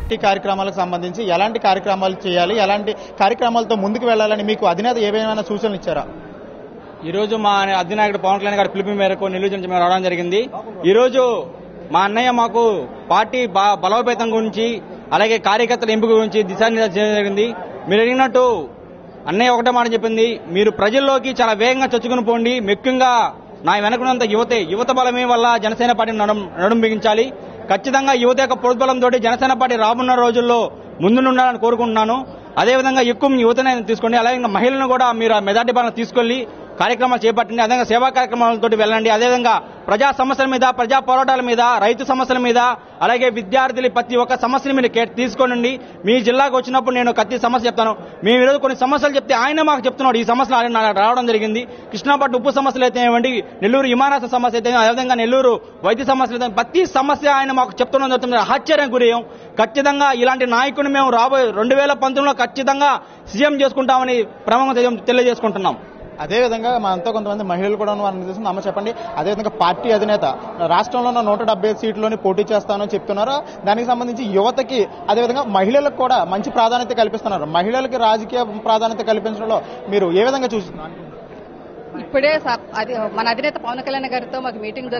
Party కార్యక్రమాలకు సంబంధించి ఎలాంటి కార్యక్రమాలు చేయాలి, ఎలాంటి కార్యక్రమాలతో ముందుకు వెళ్లాలని మీకు అధినేత ఏమైనా సూచనలు ఇచ్చారా? ఈ రోజు మా అధినాయకుడు పవన్ కళ్యాణ్ గారి పిలుపు మేరకు నెల్లూరు నుంచి మేము రావడం జరిగింది. ఈ రోజు మా అన్నయ్య మాకు పార్టీ బలోపేతం గురించి అలాగే కార్యకర్తల ఎంపిక గురించి దిశానిర్దేశం చేయడం జరిగింది. మీరు అడిగినట్టు అన్నయ్య ఒకటే మాట చెప్పింది, మీరు ప్రజల్లోకి చాలా వేగంగా చొచ్చుకుని పోండి, ముఖ్యంగా నా వెనకున్నంత యువత బలమే వల్ల జనసేన పార్టీని నడుం బిగించాలి. ఖచ్చితంగా యువత యొక్క ప్రోద్బలంతో జనసేన పార్టీ రానున్న రోజుల్లో ముందుండాలని కోరుకుంటున్నాను. అదేవిధంగా ఎక్కువ యువతనే తీసుకోండి, అలాగే మహిళలను కూడా మీరు మెజార్టీ బలం తీసుకెళ్లి కార్యక్రమాలు చేపట్టండి. అదేవిధంగా సేవా కార్యక్రమాలతో వెళ్ళండి. అదేవిధంగా ప్రజా సమస్యల మీద, ప్రజా పోరాటాల మీద, రైతు సమస్యల మీద, అలాగే విద్యార్థులు ప్రతి ఒక్క సమస్యని మీరు తీసుకోనండి. మీ జిల్లాకు వచ్చినప్పుడు నేను ప్రతి సమస్య చెప్తాను. మేము ఈరోజు కొన్ని సమస్యలు చెప్తే ఆయన మాకు చెప్తున్నాడు ఈ సమస్యలు నాకు రావడం జరిగింది. కృష్ణాపట్నం ఉప్పు సమస్యలు అయితే ఏమండి, నెల్లూరు విమానాశ్రయ సమస్య అయితే, అదేవిధంగా నెల్లూరు వైద్య సమస్యలు అయితే, ప్రతి సమస్య ఆయన మాకు చెప్తున్నాం జరుగుతుంది. ఆశ్చర్యం గురయ్యాం. ఖచ్చితంగా ఇలాంటి నాయకుడిని మేము రాబోయే 2019లో ఖచ్చితంగా సీఎం చేసుకుంటామని ప్రమాణం తెలియజేసుకుంటున్నాం. అదేవిధంగా మనతో కొంతమంది మహిళలు కూడా వారిని చూస్తుంది. అమ్మ చెప్పండి, అదేవిధంగా పార్టీ అధినేత రాష్ట్రంలో ఉన్న 170 సీట్లోని పోటీ చేస్తానని చెప్తున్నారు. దానికి సంబంధించి యువతకి అదేవిధంగా మహిళలకు కూడా మంచి ప్రాధాన్యత కల్పిస్తున్నారు. మహిళలకి రాజకీయ ప్రాధాన్యత కల్పించడంలో మీరు ఏ విధంగా చూస్తున్నారు? ఇప్పుడే మన అధినేత పవన్ కళ్యాణ్ గారితో మాకు మీటింగ్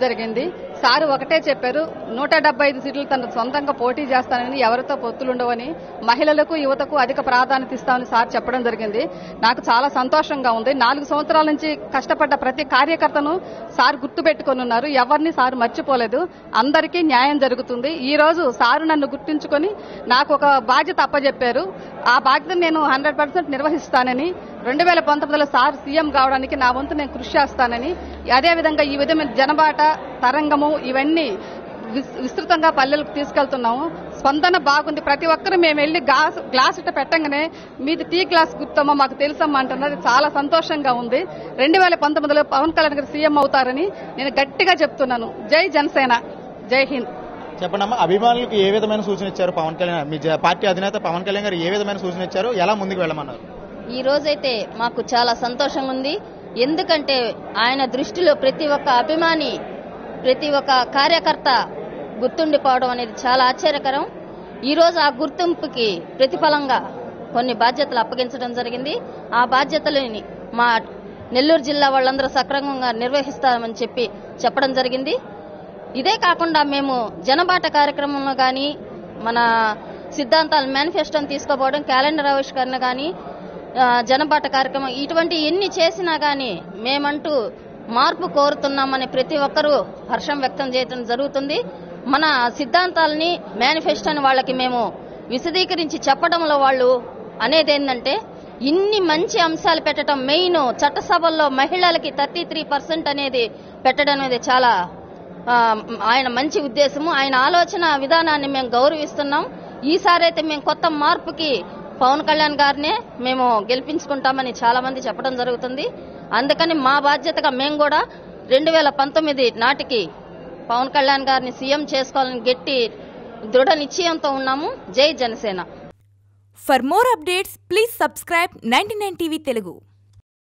జరిగింది. సార్ ఒకటే చెప్పారు, 175 సీట్లు తన సొంతంగా పోటీ చేస్తానని, ఎవరితో పొత్తులుండవని, మహిళలకు యువతకు అధిక ప్రాధాన్యత ఇస్తామని సార్ చెప్పడం జరిగింది. నాకు చాలా సంతోషంగా ఉంది. 4 సంవత్సరాల నుంచి కష్టపడ్డ ప్రతి కార్యకర్తను సార్ గుర్తుపెట్టుకుని ఉన్నారు. ఎవరిని సార్ మర్చిపోలేదు. అందరికీ న్యాయం జరుగుతుంది. ఈ రోజు సారు నన్ను గుర్తుంచుకొని నాకు ఒక బాధ్యత అప్పచెప్పారు. ఆ బాధ్యతను నేను 100% నిర్వహిస్తానని, 2019లో సార్ సీఎం కావడానికి నా వంతు నేను కృషి చేస్తానని, అదేవిధంగా ఈ విధమైన జనబాట తరంగము ఇవన్నీ విస్తృతంగా పల్లెలకు తీసుకెళ్తున్నాము. స్పందన బాగుంది. ప్రతి ఒక్కరు మేము వెళ్లి గ్లాస్ ఇట్ట పెట్టంగానే మీది టీ గ్లాస్ గుర్తమ్మా మాకు తెలుసమ్మా అంటున్నారు. చాలా సంతోషంగా ఉంది. 2019లో పవన్ కళ్యాణ్ గారు సీఎం అవుతారని నేను గట్టిగా చెప్తున్నాను. జై జనసేన, జై హింద్. చెప్పండమ్మా, అభిమానులకు ఏ విధమైన సూచన ఇచ్చారు పవన్ కళ్యాణ్? మీ పార్టీ అధినేత పవన్ కళ్యాణ్ గారు ఏ విధమైన సూచన ఇచ్చారు? ఎలా ముందుకు వెళ్ళమన్నారు? ఈ రోజైతే మాకు చాలా సంతోషంగా ఉంది. ఎందుకంటే ఆయన దృష్టిలో ప్రతి ఒక్క అభిమాని, ప్రతి ఒక్క కార్యకర్త గుర్తుండిపోవడం అనేది చాలా ఆశ్చర్యకరం. ఈ రోజు ఆ గుర్తింపుకి ప్రతిఫలంగా కొన్ని బాధ్యతలు అప్పగించడం జరిగింది. ఆ బాధ్యతలని మా నెల్లూరు జిల్లా వాళ్ళందరూ సక్రమంగా నిర్వహిస్తామని చెప్పడం జరిగింది. ఇదే కాకుండా మేము జనబాట కార్యక్రమంలో కానీ, మన సిద్ధాంతాల మేనిఫెస్టోని తీసుకోపోవడం, క్యాలెండర్ ఆవిష్కరణ కానీ, జనబాట కార్యక్రమం ఇటువంటి ఎన్ని చేసినా గానీ మేమంటూ మార్పు కోరుతున్నామని ప్రతి ఒక్కరూ హర్షం వ్యక్తం చేయడం జరుగుతుంది. మన సిద్ధాంతాలని, మేనిఫెస్టోని వాళ్ళకి మేము విశదీకరించి చెప్పడంలో వాళ్ళు అనేది ఏంటంటే, ఇన్ని మంచి అంశాలు పెట్టడం, మెయిన్ చట్టసభల్లో మహిళలకి 33% అనేది పెట్టడం అనేది చాలా ఆయన మంచి ఉద్దేశము. ఆయన ఆలోచన విధానాన్ని మేము గౌరవిస్తున్నాం. ఈసారి అయితే మేము కొత్త మార్పుకి పవన్ కళ్యాణ్ గారినే మేము గెలిపించుకుంటామని చాలా మంది చెప్పడం జరుగుతుంది. అందుకని మా బాధ్యతగా మేము కూడా 2019 నాటికి పవన్ కళ్యాణ్ గారిని సీఎం చేసుకోవాలని గట్టి దృఢ నిశ్చయంతో ఉన్నాము. జై Janasena. For more updates please subscribe 99 TV Telugu.